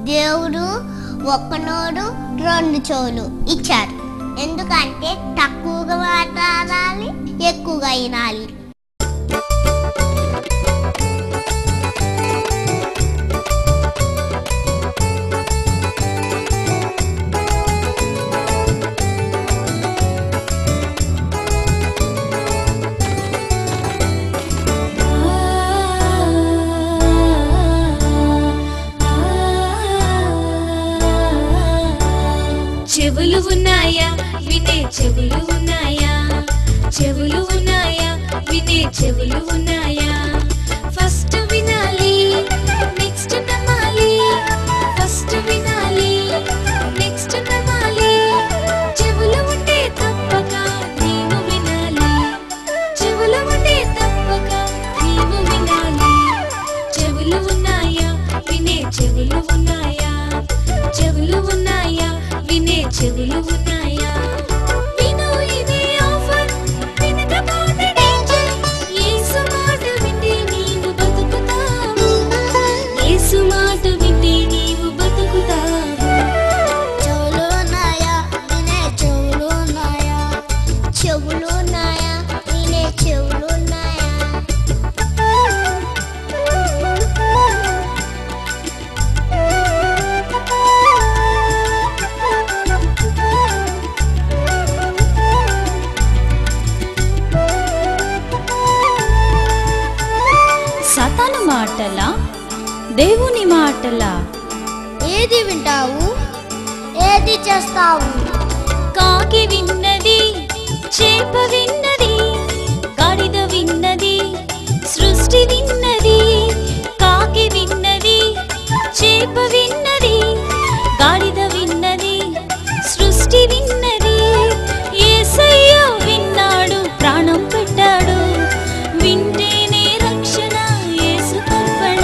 దేవుడు ఒక్కనోడు రెండు చెవులు ఇచ్చారు. ఎందుకంటే తక్కువగా మాట్లాడాలి, ఎక్కువగా వినాలి. చెవులు ఉన్నాయా వినే చెవులు ఉన్నాయా, చెవులు ఉన్నాయా వినే చెవులు ఉన్నాయా. ఫస్ట్ వినాలి నెక్స్ట్ నమ్మాలి, ఫస్ట్ వినాలి నెక్స్ట్ నమ్మాలి. చెవులు ఉంటే తప్పక నీవు వినాలి, చెవులు ఉంటే తప్పక నీవు వినాలి. చెవులు ఉన్నాయా వినే చెవులు ఉన్నాయా, చెవులు ఉన్నాయా వినే చెవులు ఉన్నాయా. విను ఇదే ఆఫర్, వినకపోతే డేంజర్. యేసు మాట వింటే నీవు బతుకుతావు, యేసు మాట వింటే నీవు బతుకుతావు. చెవులు ఉన్నాయా వినే చెవులు ఉన్నాయా, చెవులు ఉన్నాయా వినే చెవులు ఉన్నాయా. సాతాను మాటలా దేవుని మాటలా, ఏది వింటావు ఏది చేస్తావు. కాకి విన్నది చేప విన్నది, గాడిద విన్నది సృష్టి విన్నది. కాకి విన్నది చేప విన్నది, గాడిద విన్నది సృష్టి విన్నది. యేసయ్య విన్నాడు ప్రాణం పెట్టాడు, వింటేనే రక్షణ యేసు కర్పణ.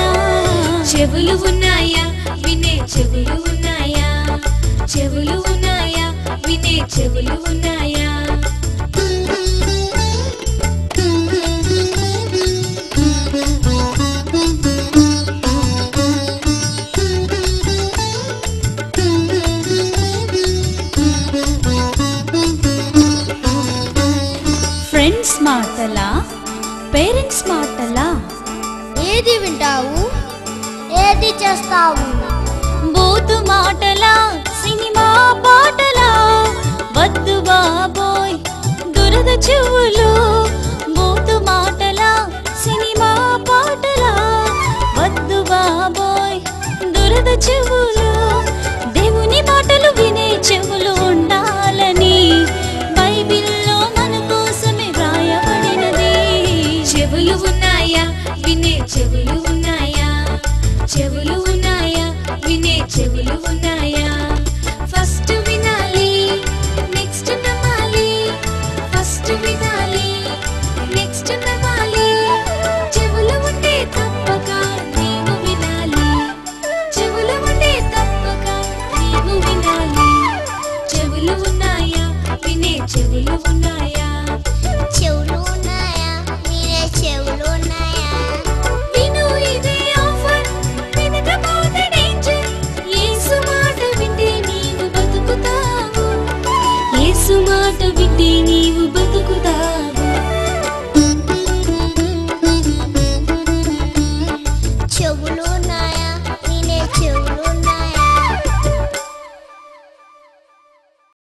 చెవులు ఉన్నాయా వినే చెవులు ఉన్నాయా, చెవులు ఉన్నాయా వినే చెవులు ఉన్నాయా. ఫ్రెండ్స్ మాటలా పేరెంట్స్ మాటలా, ఏది వింటావు ఏది చేస్తావు. బూతు మాటలా సినిమా పాటలా, వద్దు బాబోయ్ దురద చెవులు. బూతు మాటలా సినిమా పాటలా, వద్దు బాబోయ్ దురద చెవులు. దేవుని మాటలు వినే చెవులు ఉండాలని బైబిల్లో మన కోసమే వ్రాయబడినది. చెవులు ఉన్నాయా వినే చెవులు ఉన్నాయా, చెవులు ఉన్నాయా వినే చెవులు ఉన్నాయా.